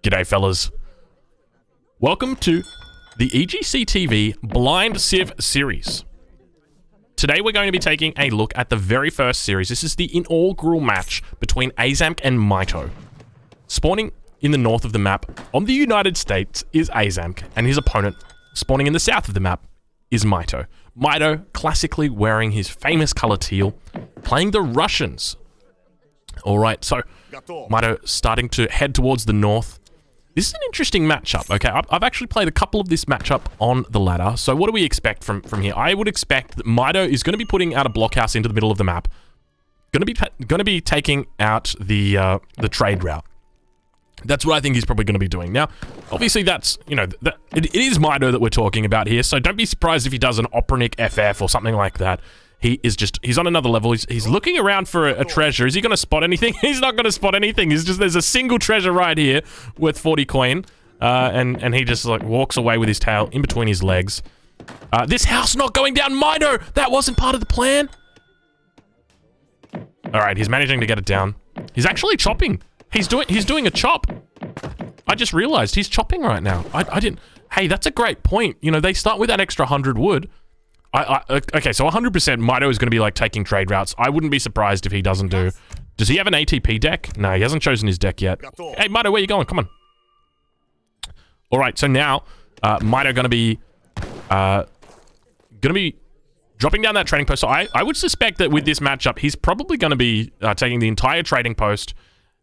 G'day, fellas. Welcome to the EGCTV Blind Civ series. Today we're going to be taking a look at the very first series. This is the inaugural match between Aizamk and Mitoe. Spawning in the north of the map on the United States is Aizamk, and his opponent, spawning in the south of the map, is Mitoe. Mitoe, classically wearing his famous color teal, playing the Russians. Alright, so Mitoe starting to head towards the north. This is an interesting matchup, okay? I've actually played a couple of this matchup on the ladder, so what do we expect from here? I would expect that Mitoe is going to be putting out a blockhouse into the middle of the map. Going to be taking out the trade route. That's what I think he's probably going to be doing. Now, obviously that's, you know, it is Mitoe that we're talking about here, so don't be surprised if he does an Opranic FF or something like that. He's on another level. He's looking around for a treasure. Is he going to spot anything? He's not going to spot anything. There's a single treasure right here worth 40 coin. And he just like walks away with his tail in between his legs. This house not going down, Mitoe! That wasn't part of the plan. All right, he's managing to get it down. He's actually chopping. He's doing a chop. I just realized he's chopping right now. I didn't. Hey, that's a great point. You know, they start with that extra 100 wood. Okay, so 100% Mitoe is going to be like taking trade routes. I wouldn't be surprised if he doesn't do. Does he have an ATP deck? No, he hasn't chosen his deck yet. Hey, Mitoe, where you going? Come on. All right, so now Mitoe going to be dropping down that trading post. So I would suspect that with this matchup, he's probably going to be taking the entire trading post,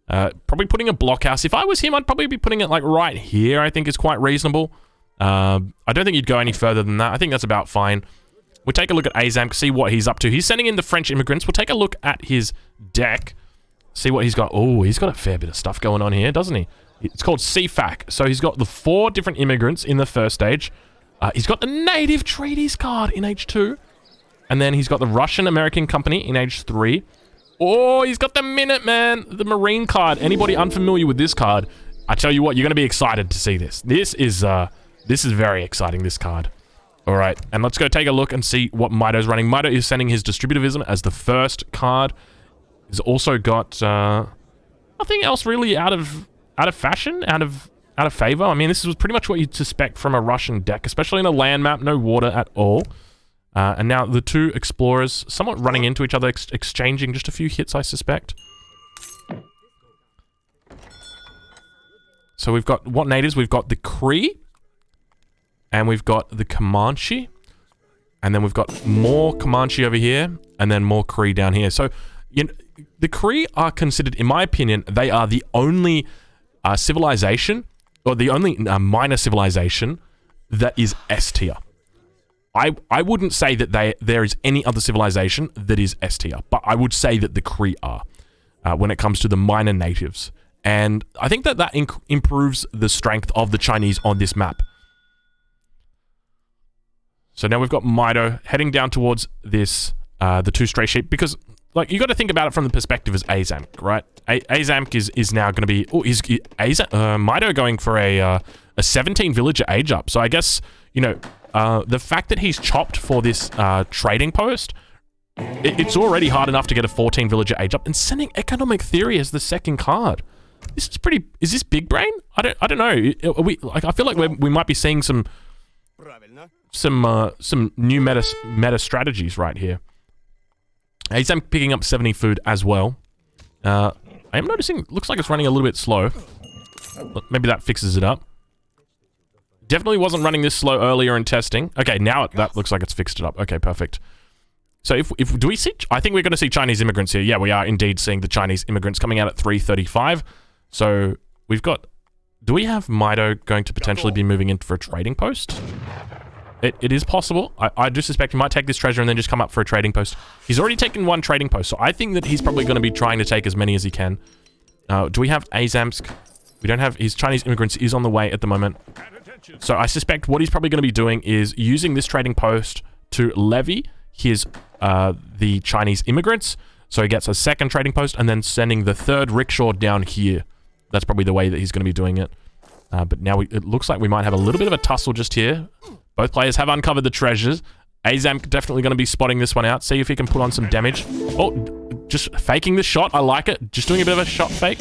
probably putting a blockhouse. If I was him, I'd probably be putting it like right here. I think is quite reasonable. I don't think you'd go any further than that. I think that's about fine. We'll take a look at Aizamk, see what he's up to. He's sending in the French immigrants. We'll take a look at his deck, see what he's got. Oh, he's got a fair bit of stuff going on here, doesn't he? It's called CFAC. So he's got the 4 different immigrants in the first stage. He's got the native treaties card in age 2. And then he's got the Russian-American company in age 3. Oh, he's got the Minuteman, the Marine card. Anybody unfamiliar with this card, I tell you what, you're going to be excited to see this. This is very exciting, this card. All right, and let's go take a look and see what Mitoe's running. Mitoe is sending his distributivism as the first card. He's also got nothing else really out of fashion, out of favor. I mean, this is pretty much what you'd suspect from a Russian deck, especially in a land map, no water at all. And now the 2 explorers somewhat running into each other, exchanging just a few hits, I suspect. So we've got what natives? We've got the Cree. And we've got the Comanche. And then we've got more Comanche over here. And then more Cree down here. So, you know, the Cree are considered, in my opinion, they are the only civilization, or the only minor civilization that is S tier. I wouldn't say that there is any other civilization that is S tier. But I would say that the Cree are, when it comes to the minor natives. And I think that improves the strength of the Chinese on this map. So now we've got Mitoe heading down towards this, the 2 stray sheep, because, like, you got to think about it from the perspective as Aizamk, right? Aizamk is now going to be, Mitoe going for a 17 villager age up. So I guess, you know, the fact that he's chopped for this trading post, it's already hard enough to get a 14 villager age up, and sending Economic Theory as the second card. This is pretty. Is this big brain? I don't know. I feel like we might be seeing some new meta strategies right here. Aizamk picking up 70 food as well. I am noticing, looks like it's running a little bit slow. Maybe that fixes it up. Definitely wasn't running this slow earlier in testing. Okay, now that looks like it's fixed it up. Okay, perfect. So if do we see, I think we're going to see Chinese immigrants here. Yeah, we are indeed seeing the Chinese immigrants coming out at 335. So we've got, do we have Mitoe going to potentially be moving in for a trading post? It is possible. I do suspect he might take this treasure and then just come up for a trading post. He's already taken 1 trading post, so I think that he's probably going to be trying to take as many as he can. Do we have Aizamk? We don't have, his Chinese immigrants is on the way at the moment. So I suspect what he's probably going to be doing is using this trading post to levy his, the Chinese immigrants. So he gets a 2nd trading post and then sending the 3rd rickshaw down here. That's probably the way that he's going to be doing it. But now it looks like we might have a little bit of a tussle just here. Both players have uncovered the treasures. Aizamk definitely going to be spotting this one out. See if he can put on some damage. Oh, just faking the shot. I like it. Just doing a bit of a shot fake.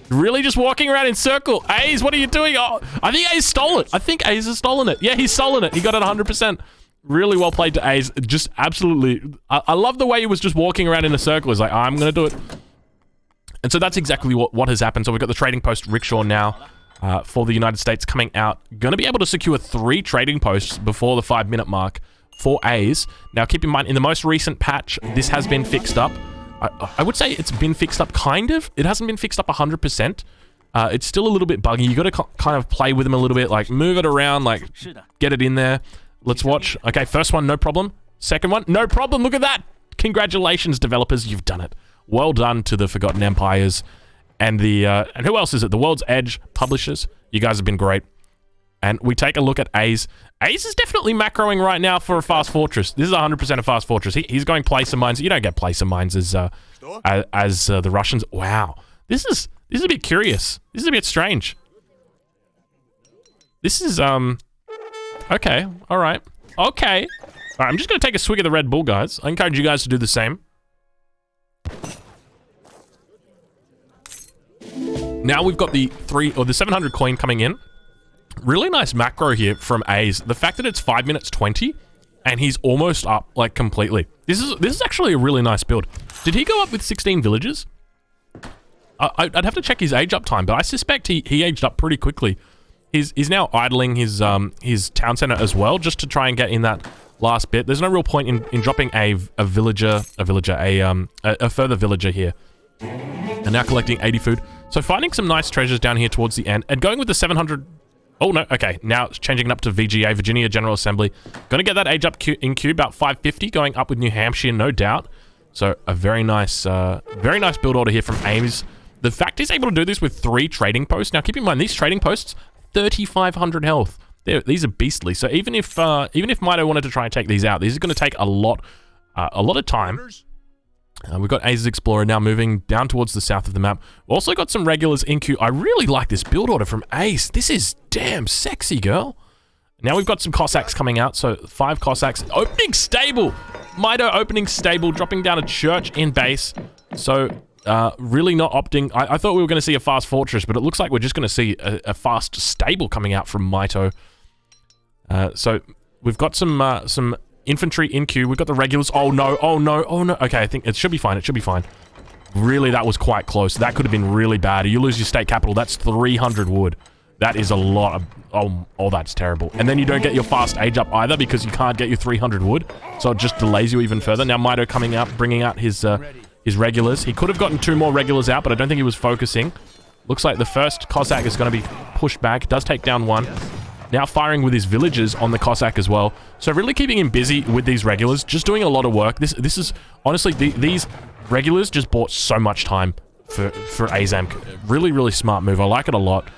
Really just walking around in circle. Aze, what are you doing? Oh, I think Aze stole it. I think Aze has stolen it. Yeah, he's stolen it. He got it 100%. Really well played to Aze. Just absolutely. I love the way he was just walking around in a circle. He's like, I'm going to do it. And so that's exactly what has happened. So we've got the trading post rickshaw now for the United States coming out. Going to be able to secure 3 trading posts before the 5-minute mark for Aze. Now, keep in mind, in the most recent patch, this has been fixed up. I would say it's been fixed up, kind of. It hasn't been fixed up 100%. It's still a little bit buggy. You got to kind of play with them a little bit, like move it around, like get it in there. Let's watch. Okay, first one, no problem. Second one, no problem. Look at that. Congratulations, developers. You've done it. Well done to the Forgotten Empires and the and who else is it? The World's Edge publishers. You guys have been great. And we take a look at Aze. Aze is definitely macroing right now for a fast fortress. This is 100% a fast fortress. He's going placer mines. You don't get placer mines as the Russians. Wow, this is a bit curious. This is a bit strange. This is okay. All right. Okay. All right. I'm just gonna take a swig of the Red Bull, guys. I encourage you guys to do the same. Now we've got the 700 coin coming in. Really nice macro here from Aze. The fact that it's 5 minutes 20 and he's almost up like completely. This is actually a really nice build. Did he go up with 16 villages? I'd have to check his age up time, but I suspect he aged up pretty quickly. He's now idling his town center as well, just to try and get in that last bit. There's no real point in dropping a further villager here. And now collecting 80 food. So finding some nice treasures down here towards the end and going with the 700. Oh, no. Okay. Now it's changing it up to VGA, Virginia General Assembly. Going to get that age up in queue, about 550, going up with New Hampshire, no doubt. So a very nice build order here from Ames. The fact he's able to do this with 3 trading posts. Now, keep in mind, these trading posts, 3,500 health. These are beastly. So even if Mitoe wanted to try and take these out, these are going to take a lot of time. We've got Aze's Explorer now moving down towards the south of the map. We've also got some regulars in queue. I really like this build order from Ace. This is damn sexy, girl. Now we've got some Cossacks coming out. So 5 Cossacks. Opening stable. Mitoe opening stable, dropping down a church in base. So really not opting. I thought we were going to see a fast fortress, but it looks like we're just going to see a fast stable coming out from Mitoe. So we've got some infantry in queue. We've got the regulars. Oh no, oh no, oh no. Okay, I think it should be fine. It should be fine. Really, that was quite close. That could have been really bad. You lose your state capital. That's 300 wood. That is a lot of... Oh, that's terrible. And then you don't get your fast age up either because you can't get your 300 wood. So it just delays you even further. Now Mitoe coming out, bringing out his regulars. He could have gotten 2 more regulars out, but I don't think he was focusing. Looks like the first Cossack is going to be pushed back. Does take down 1. Now firing with his villagers on the Cossack as well. So really keeping him busy with these regulars, just doing a lot of work. This is honestly, these regulars just bought so much time for Aizamk. Really, really smart move. I like it a lot.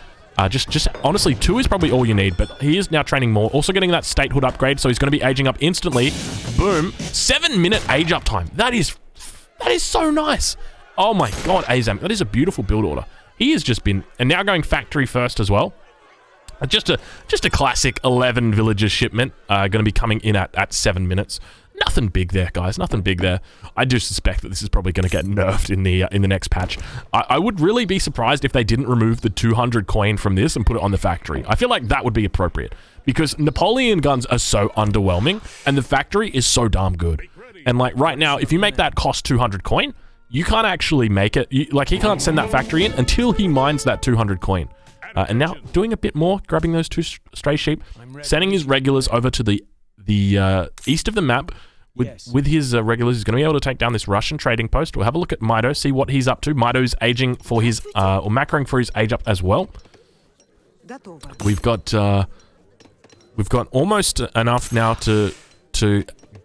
Just honestly, 2 is probably all you need, but he is now training more. Also getting that statehood upgrade, so he's going to be aging up instantly. Boom. 7-minute age up time. That is so nice. Oh my god, Aizamk. That is a beautiful build order. He has just been, and now going factory first as well. Just a classic 11 villagers shipment, going to be coming in at 7 minutes. Nothing big there, guys. Nothing big there. I do suspect that this is probably going to get nerfed in the next patch. I would really be surprised if they didn't remove the 200 coin from this and put it on the factory. I feel like that would be appropriate because Napoleon guns are so underwhelming and the factory is so damn good. And like right now, if you make that cost 200 coin, you can't actually make it. He can't send that factory in until he mines that 200 coin. And now doing a bit more, grabbing those 2 stray sheep, sending his regulars over to the east of the map. With his regulars, he's going to be able to take down this Russian trading post. We'll have a look at Mitoe, see what he's up to. Mitoe's aging for his, or macroing for his age up as well. We've got almost enough now to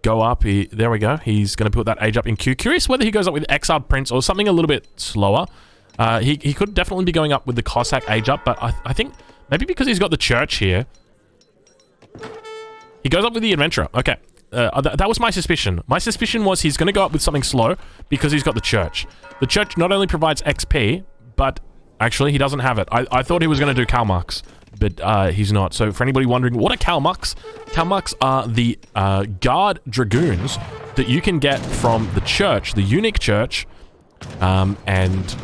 go up. There we go. He's going to put that age up in queue. Curious whether he goes up with Exiled Prince or something a little bit slower. He could definitely be going up with the Cossack age up, but I think maybe because he's got the church here, he goes up with the adventurer. Okay, that was my suspicion. My suspicion was he's going to go up with something slow because he's got the church. The church not only provides XP, but actually he doesn't have it. I thought he was going to do Kalmucks, but he's not. So for anybody wondering, what are Kalmucks? Kalmucks are the guard dragoons that you can get from the church, the unique church, and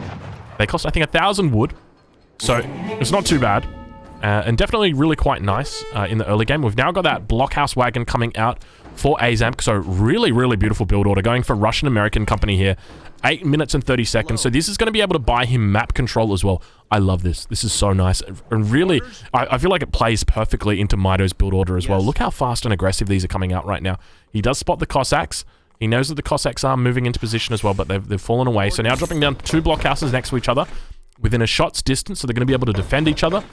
They cost, I think, 1,000 wood. So it's not too bad. And definitely really quite nice in the early game. We've now got that blockhouse wagon coming out for Aizamk. So really, really beautiful build order. Going for Russian-American company here. 8 minutes and 30 seconds. So this is going to be able to buy him map control as well. I love this. This is so nice. And really, I feel like it plays perfectly into Mitoe's build order as well. Look how fast and aggressive these are coming out right now. He does spot the Cossacks. He knows that the Cossacks are moving into position as well, but they've fallen away. So now dropping down 2 blockhouses next to each other within a shot's distance. So they're going to be able to defend each other.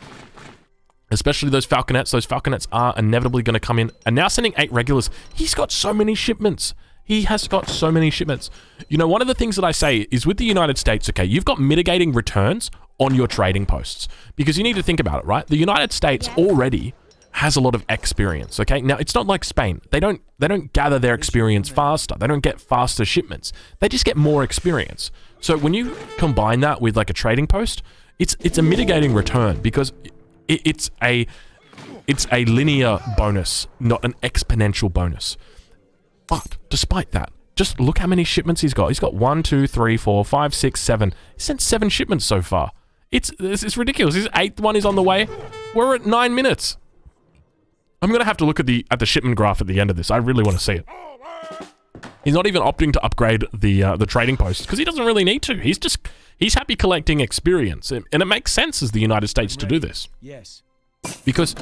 Especially those falconets. Those falconets are inevitably going to come in. And now sending 8 regulars. He's got so many shipments. He has got so many shipments. You know, one of the things that I say is with the United States, okay, you've got mitigating returns on your trading posts. Because you need to think about it, right? The United States already has a lot of experience, okay? Now, it's not like Spain. They don't gather their experience faster. They don't get faster shipments. They just get more experience. So when you combine that with like a trading post, it's a mitigating return because it's a linear bonus, not an exponential bonus. But despite that, just look how many shipments he's got. He's got 1, 2, 3, 4, 5, 6, 7. He sent 7 shipments so far. It's ridiculous. His 8th one is on the way. We're at 9 minutes. I'm gonna have to look at the shipment graph at the end of this. I really want to see it. He's not even opting to upgrade the trading posts because he doesn't really need to. He's happy collecting experience, and it makes sense as the United States to do this. Yes. Because,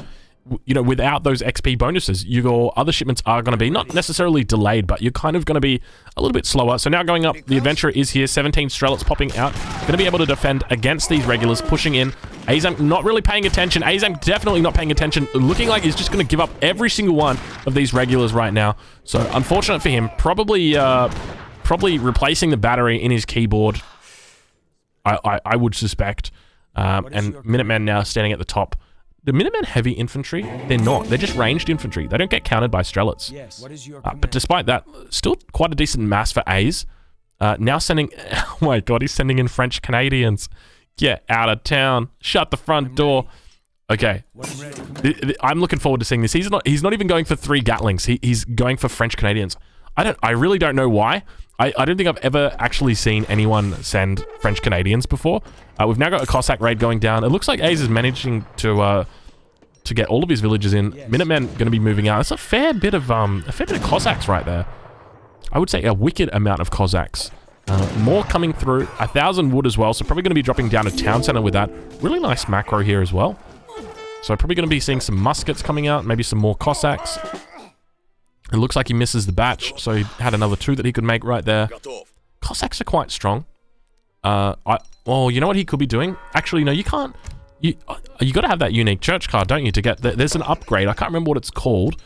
you know, without those XP bonuses, your other shipments are going to be not necessarily delayed, but you're kind of going to be a little bit slower. So now going up, the adventurer is here. 17 Strelets popping out. Going to be able to defend against these regulars, pushing in. Aizamk not really paying attention. Aizamk definitely not paying attention. Looking like he's just going to give up every single one of these regulars right now. So unfortunate for him. Probably replacing the battery in his keyboard, I would suspect. And Minutemen now standing at the top. The Minutemen heavy infantry, they're not. They're just ranged infantry. They don't get countered by Strelets. Yes. What is your but despite that, still quite a decent mass for Aiz. Now sending... Oh my god, he's sending in French Canadians. Get out of town. Shut the front door. Okay. I'm looking forward to seeing this. He's not even going for 3 Gatlings. He's going for French Canadians. I really don't know why. I don't think I've ever actually seen anyone send French Canadians before. We've now got a Cossack raid going down. It looks like Aiz is managing to get all of his villages in. Yes. Minutemen going to be moving out. It's a fair bit of Cossacks right there. I would say a wicked amount of Cossacks. More coming through. 1,000 wood as well. So probably going to be dropping down a town center with that. Really nice macro here as well. So probably going to be seeing some muskets coming out. Maybe some more Cossacks. It looks like he misses the batch, so he had another 2 that he could make right there. Cossacks are quite strong. Well, you know what he could be doing? Actually, no, you can't. You got to have that unique church card, don't you, to get... There's an upgrade. I can't remember what it's called,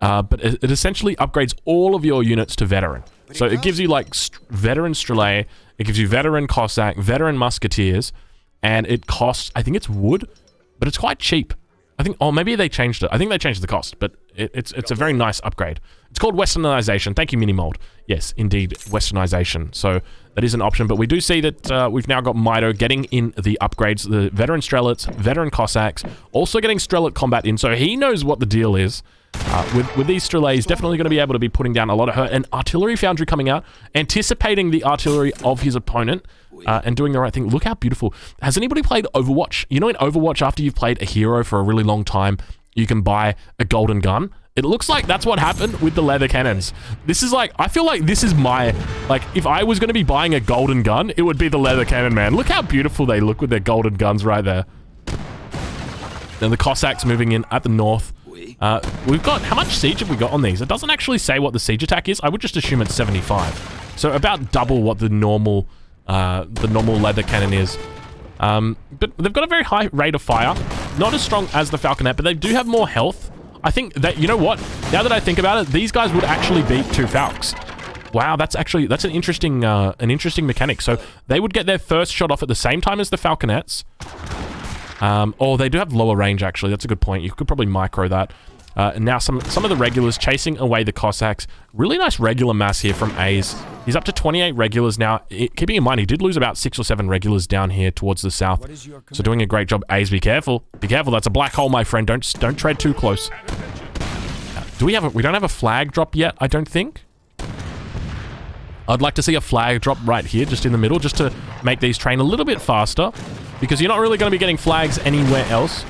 but it essentially upgrades all of your units to veteran. So it gives you, like, veteran Strelay, it gives you veteran Cossack, veteran Musketeers, and it costs... I think it's wood, but it's quite cheap. I think... Oh, maybe they changed it. I think they changed the cost, but... It's a very nice upgrade. It's called Westernization. Thank you, Minimold. Yes, indeed, Westernization. So that is an option, but we do see that we've now got Mitoe getting in the upgrades, the veteran Strelets, veteran Cossacks, also getting Strelet combat in, so he knows what the deal is. With these Strelets, he's definitely going to be able to be putting down a lot of hurt. And Artillery Foundry coming out, anticipating the artillery of his opponent, and doing the right thing. Look how beautiful. Has anybody played Overwatch? You know in Overwatch, after you've played a hero for a really long time, you can buy a golden gun. It looks like that's what happened with the leather cannons. This is like, I feel like this is my, like, if I was going to be buying a golden gun, it would be the leather cannon, man. Look how beautiful they look with their golden guns right there. Then the Cossacks moving in at the north. We've got, how much siege have we got on these? It doesn't actually say what the siege attack is. I would just assume it's 75. So about double what the normal leather cannon is. But they've got a very high rate of fire. Not as strong as the Falconet, but they do have more health. I think that, you know what? Now that I think about it, these guys would actually beat 2 Falcons. Wow, that's an interesting mechanic. So they would get their first shot off at the same time as the Falconets. Oh, they do have lower range, actually. That's a good point. You could probably micro that. And now some of the regulars chasing away the Cossacks. Really nice regular mass here from Aiz. He's up to 28 regulars now. Keeping in mind, he did lose about 6 or 7 regulars down here towards the south. So doing a great job. Aiz, be careful. Be careful. That's a black hole, my friend. Don't tread too close. We don't have a flag drop yet, I don't think. I'd like to see a flag drop right here, just in the middle, just to make these train a little bit faster, because you're not really going to be getting flags anywhere else.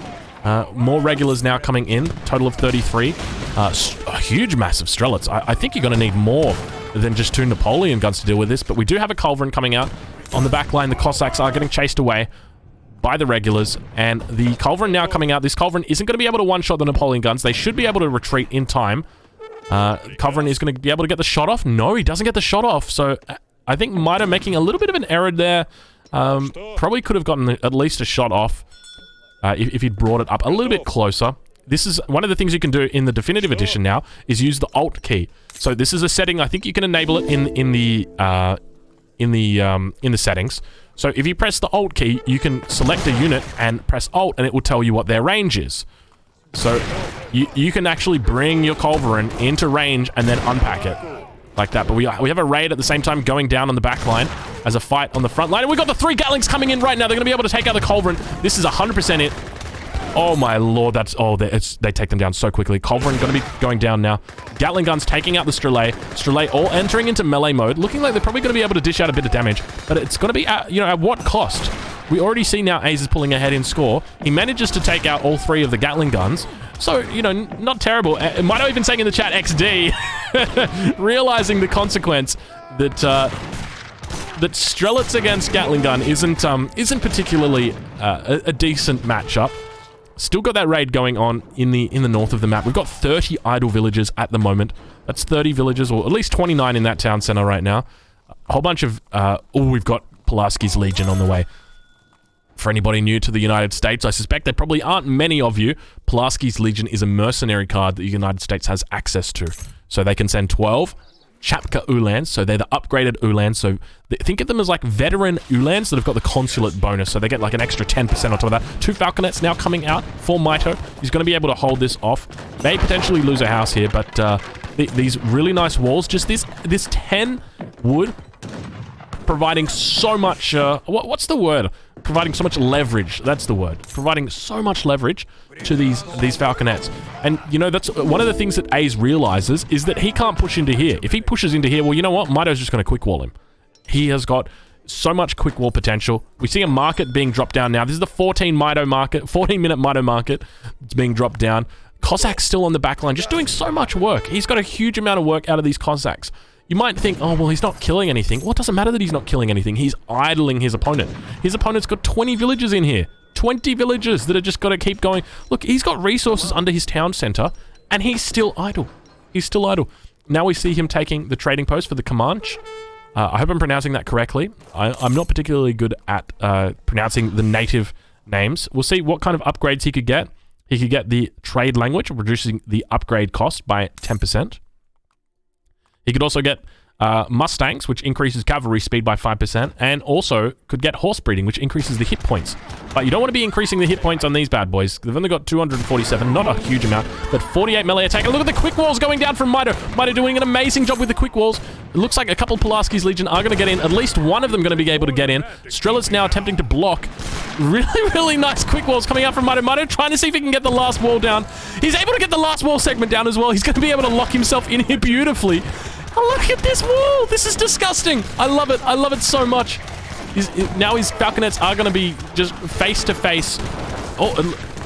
More regulars now coming in, total of 33. A huge massive Strelets. I think you're going to need more than just 2 Napoleon guns to deal with this, but we do have a culverin coming out. On the back line, the Cossacks are getting chased away by the regulars, and the culverin now coming out. This culverin isn't going to be able to one-shot the Napoleon guns. They should be able to retreat in time. Culverin is going to be able to get the shot off. No, he doesn't get the shot off. So I think Mitoe making a little bit of an error there. Probably could have gotten at least a shot off if he'd brought it up a little bit closer. This is one of the things you can do in the definitive edition now, is use the Alt key. So this is a setting. I think you can enable it in the settings. So if you press the Alt key, you can select a unit and press Alt, and it will tell you what their range is. So you can actually bring your culverin into range and then unpack it like that. But we have a raid at the same time going down on the back line as a fight on the front line. And we've got the 3 Gatlings coming in right now. They're going to be able to take out the culverin. This is 100% it. Oh my lord, that's... Oh, they take them down so quickly. Culverin going to be going down now. Gatling guns taking out the Strelay. Strelay all entering into melee mode. Looking like they're probably going to be able to dish out a bit of damage. But it's going to be at, at what cost? We already see now Ace is pulling ahead in score. He manages to take out all 3 of the Gatling guns. So, not terrible. Mitoe even saying in the chat, XD. Realizing the consequence that that Strelets against Gatling gun isn't particularly a decent matchup. Still got that raid going on in the north of the map. We've got 30 idle villages at the moment. That's 30 villages, or at least 29 in that town center right now. A whole bunch of... we've got Pulaski's Legion on the way. For anybody new to the United States, I suspect there probably aren't many of you. Pulaski's Legion is a mercenary card that the United States has access to. So they can send 12 Chapka Ulans, so they're the upgraded Ulans. So think of them as like veteran Ulans that have got the consulate bonus, so they get like an extra 10% on top of that. 2 Falconets now coming out for Mitoe. He's going to be able to hold this off. May potentially lose a house here, but these really nice walls, just this 10 wood providing so much... what's the word? Providing so much leverage. That's the word. Providing so much leverage to these Falconets. And, that's one of the things that Ace realizes is that he can't push into here. If he pushes into here, well, you know what? Mitoe's just going to quick wall him. He has got so much quick wall potential. We see a market being dropped down now. This is the 14-minute Mitoe market. It's being dropped down. Cossacks still on the back line, just doing so much work. He's got a huge amount of work out of these Cossacks. You might think, oh, well, he's not killing anything. Well, it doesn't matter that he's not killing anything. He's idling his opponent. His opponent's got 20 villages in here. 20 villages that are just got to keep going. Look, he's got resources under his town center, and he's still idle. He's still idle. Now we see him taking the trading post for the Comanche. I hope I'm pronouncing that correctly. I'm not particularly good at pronouncing the native names. We'll see what kind of upgrades he could get. He could get the trade language, reducing the upgrade cost by 10%. He could also get Mustangs, which increases cavalry speed by 5%, and also could get horse breeding, which increases the hit points. But you don't want to be increasing the hit points on these bad boys. They've only got 247, not a huge amount, but 48 melee attack. And look at the quick walls going down from Mitoe. Mitoe doing an amazing job with the quick walls. It looks like a couple of Pulaski's Legion are going to get in. At least one of them going to be able to get in. Strelitz now attempting to block. Really, really nice quick walls coming out from Mitoe. Mitoe trying to see if he can get the last wall down. He's able to get the last wall segment down as well. He's going to be able to lock himself in here beautifully. Oh, look at this wall! This is disgusting! I love it. I love it so much. Now his Falconets are going to be just face-to-face. Oh,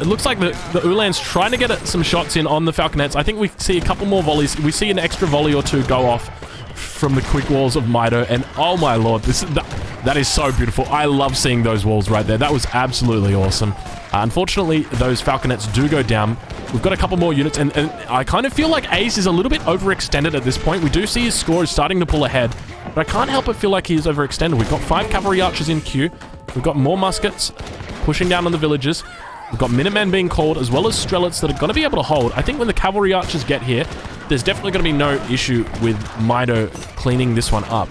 it looks like the Ulan's trying to get some shots in on the Falconets. I think we see a couple more volleys. We see an extra volley or two go off from the quick walls of Mitoe. And oh my lord, that is so beautiful. I love seeing those walls right there. That was absolutely awesome. Unfortunately, those Falconets do go down. We've got a couple more units, and I kind of feel like Ace is a little bit overextended at this point. We do see his score is starting to pull ahead, but I can't help but feel like he is overextended. We've got 5 cavalry archers in queue. We've got more muskets pushing down on the villages. We've got Minutemen being called, as well as Strelitz that are going to be able to hold. I think when the cavalry archers get here, there's definitely going to be no issue with Mitoe cleaning this one up.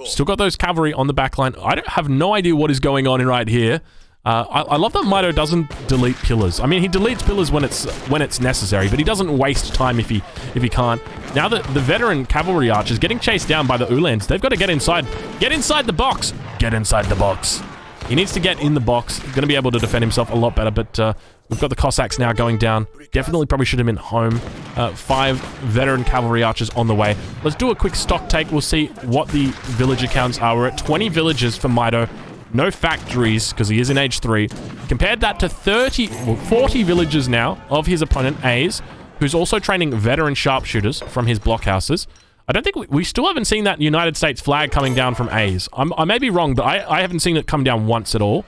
Still got those cavalry on the back line. I have no idea what is going on right here. I love that Mitoe doesn't delete pillars. I mean, he deletes pillars when it's necessary, but he doesn't waste time if he can't. Now that the veteran cavalry archers getting chased down by the Ulans, they've got to get inside. Get inside the box. Get inside the box. He needs to get in the box. Going to be able to defend himself a lot better, but we've got the Cossacks now going down. Definitely probably should have been home. 5 veteran cavalry archers on the way. Let's do a quick stock take. We'll see what the villager counts are. We're at 20 villagers for Mitoe. No factories, because he is in age 3. Compared that to 40 villagers now of his opponent, A's, who's also training veteran sharpshooters from his blockhouses. I don't think we still haven't seen that United States flag coming down from A's. I may be wrong, but I haven't seen it come down once at all.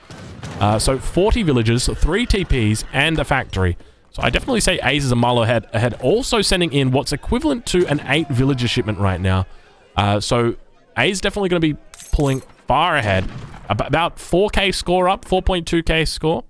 So 40 villagers, 3 TPs, and a factory. So I definitely say A's is a mile ahead. Also sending in what's equivalent to an 8 villager shipment right now. So A's definitely going to be pulling far ahead. About 4k score up, 4.2k score.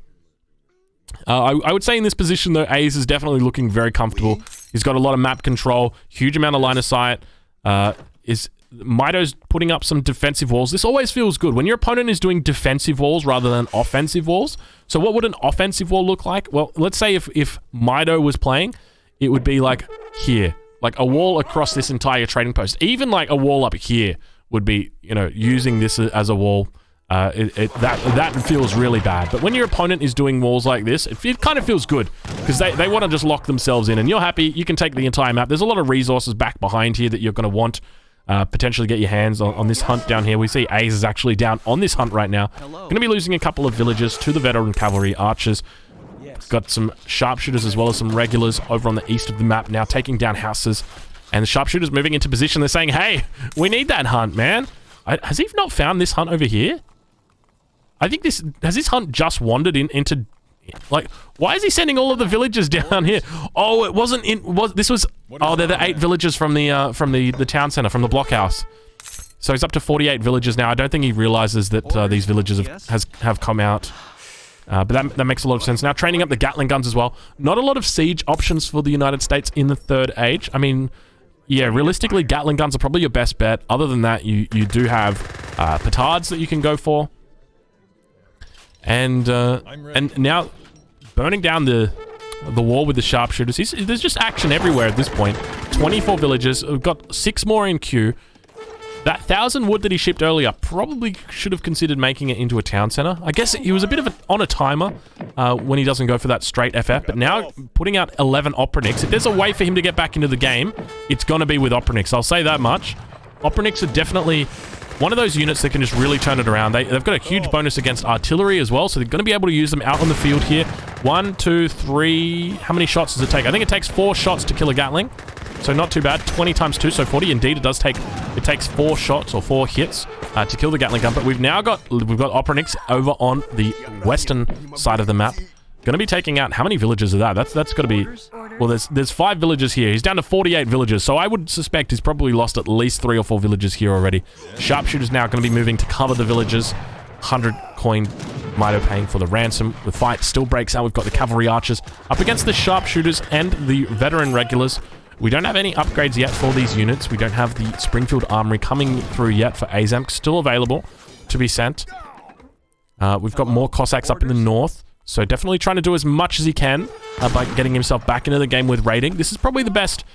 I would say in this position, though, A's is definitely looking very comfortable. He's got a lot of map control, huge amount of line of sight. Mitoe's putting up some defensive walls. This always feels good when your opponent is doing defensive walls rather than offensive walls. So what would an offensive wall look like? Well, let's say if Mitoe was playing, it would be like here, like a wall across this entire trading post. Even like a wall up here would be, you know, using this as a wall. That feels really bad. But when your opponent is doing walls like this, it kind of feels good because they want to just lock themselves in and you're happy. You can take the entire map. There's a lot of resources back behind here that you're going to want potentially get your hands on this hunt down here. We see A's is actually down on this hunt right now. Going to be losing a couple of villagers to the veteran cavalry archers. Got some sharpshooters as well as some regulars over on the east of the map now taking down houses. And the sharpshooters moving into position. They're saying, hey, we need that hunt, man. Has he not found this hunt over here? I think has this hunt just wandered into, like, why is he sending all of the villagers down here? Oh, it wasn't oh, they're the 8 villagers from the town center, from the blockhouse. So he's up to 48 villagers now. I don't think he realizes that these villagers have come out. But that makes a lot of sense. Now training up the Gatling guns as well. Not a lot of siege options for the United States in the Third Age. I mean, yeah, realistically, Gatling guns are probably your best bet. Other than that, you do have petards that you can go for. And now burning down the wall with the sharpshooters. There's just action everywhere at this point. 24 villagers. We've got 6 more in queue. That 1,000 wood that he shipped earlier probably should have considered making it into a town center. I guess he was a bit of on a timer when he doesn't go for that straight FF. But now putting out 11 Opronics. If there's a way for him to get back into the game, it's going to be with Opronics. I'll say that much. Opronics are definitely one of those units that can just really turn it around. They've got a huge bonus against artillery as well, so they're going to be able to use them out on the field here. 1, 2, 3... How many shots does it take? I think it takes 4 shots to kill a Gatling. So not too bad. 20 times 2, so 40. Indeed, it takes 4 shots or 4 hits to kill the Gatling gun. But we've got Opronics over on the western side of the map. Going to be taking out... How many villages are that? That's got to be... Well, there's 5 villages here. He's down to 48 villagers, so I would suspect he's probably lost at least 3 or 4 villages here already. Sharpshooters now going to be moving to cover the villages. 100 coin Mitoe paying for the ransom. The fight still breaks out. We've got the cavalry archers up against the sharpshooters and the veteran regulars. We don't have any upgrades yet for these units. We don't have the Springfield Armory coming through yet for Aizamk. Still available to be sent. We've got more Cossacks up in the north. So definitely trying to do as much as he can by getting himself back into the game with raiding. This is probably the best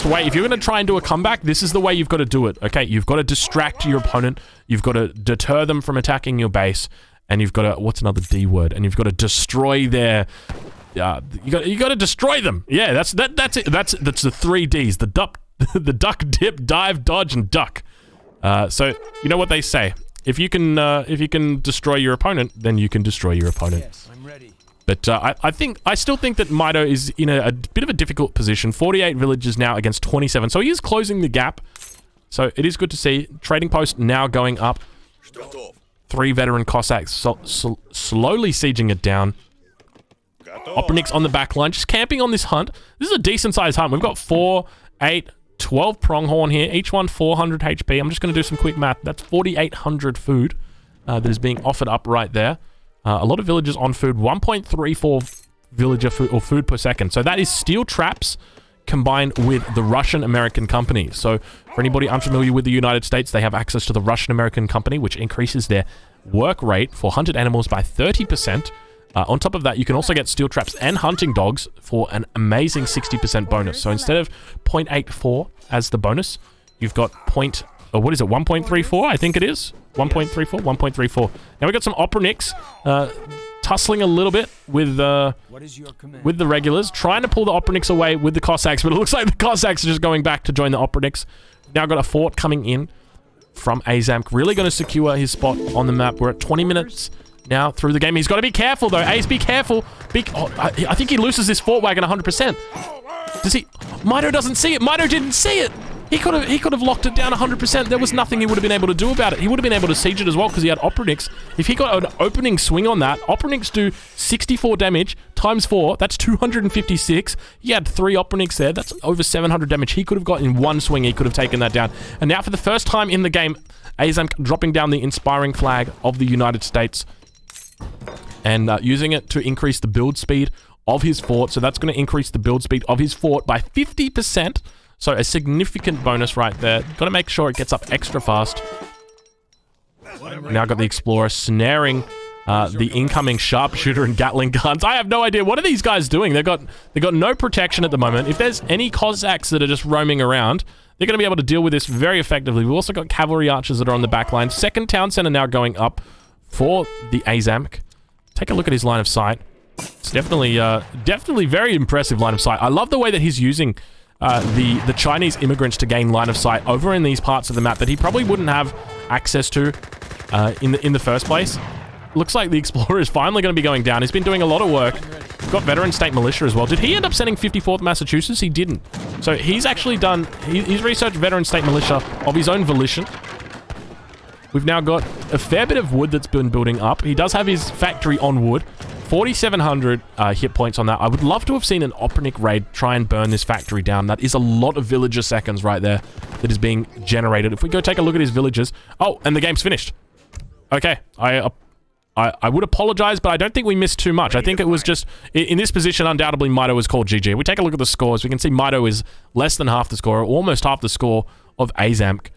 way. If you're going to try and do a comeback, this is the way you've got to do it. Okay, you've got to distract your opponent. You've got to deter them from attacking your base. And you've got to... What's another D word? And you've got to destroy their... you got to destroy them. Yeah, that's it. That's the 3 Ds. The duck, dip, dive, dodge, and duck. So you know what they say. If you can destroy your opponent, then you can destroy your opponent. Yes, I'm ready. But I still think that Mitoe is in a bit of a difficult position. 48 villages now against 27, so he is closing the gap. So it is good to see. Trading post now going up. 3 veteran Cossacks slowly sieging it down. Opronics on the back line, just camping on this hunt. This is a decent sized hunt. We've got 4, 8, 12 pronghorn here, each one 400 HP. I'm just going to do some quick math. That's 4,800 food that is being offered up right there. A lot of villagers on food, 1.34 villager food or food per second. So that is steel traps combined with the Russian-American company. So for anybody unfamiliar with the United States, they have access to the Russian-American company, which increases their work rate for hunted animals by 30%. On top of that, you can also get steel traps and hunting dogs for an amazing 60% bonus. So instead of 0.84 as the bonus, you've got what is it, 1.34? I think it is. 1.34? 1.34. Now we got some Operniks tussling a little bit with the regulars, trying to pull the Operniks away with the Cossacks, but it looks like the Cossacks are just going back to join the Operniks. Now got a fort coming in from Aizamk, really going to secure his spot on the map. We're at 20 minutes now through the game. He's got to be careful, though. Ace, be careful. I think he loses this fort wagon 100%. Does he? Mitoe doesn't see it. Mitoe didn't see it. He could have locked it down 100%. There was nothing he would have been able to do about it. He would have been able to siege it as well because he had Operniks. If he got an opening swing on that, Operniks do 64 damage times 4. That's 256. He had 3 Operniks there. That's over 700 damage. He could have got in one swing. He could have taken that down. And now for the first time in the game, Aizamk dropping down the inspiring flag of the United States and using it to increase the build speed of his fort. So that's going to increase the build speed of his fort by 50%. So a significant bonus right there. Got to make sure it gets up extra fast. Now got the Explorer snaring the incoming sharpshooter and Gatling guns. I have no idea. What are these guys doing? They've got no protection at the moment. If there's any Cossacks that are just roaming around, they're going to be able to deal with this very effectively. We've also got cavalry archers that are on the back line. Second town center now going up for the Aizamk. Take a look at his line of sight. It's definitely very impressive line of sight. I love the way that he's using the Chinese immigrants to gain line of sight over in these parts of the map that he probably wouldn't have access to in the first place. Looks like the Explorer is finally going to be going down. He's been doing a lot of work. Got veteran state militia as well. Did he end up sending 54th Massachusetts? He didn't. So he's actually done... He's researched veteran state militia of his own volition. We've now got a fair bit of wood that's been building up. He does have his factory on wood. 4,700 hit points on that. I would love to have seen an Opernik raid try and burn this factory down. That is a lot of villager seconds right there that is being generated. If we go take a look at his villagers... Oh, and the game's finished. Okay, I would apologize, but I don't think we missed too much. I think it was just... In this position, undoubtedly, Mitoe was called GG. We take a look at the scores. We can see Mitoe is less than half the score, almost half the score of Aizamk.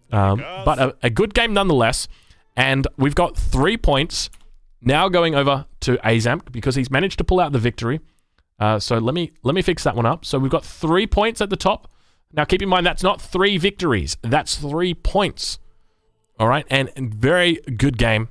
But a good game nonetheless. And we've got 3 points now going over to Aizamk because he's managed to pull out the victory. So let me fix that one up. So we've got 3 points at the top. Now keep in mind, that's not 3 victories. That's 3 points. All right, and very good game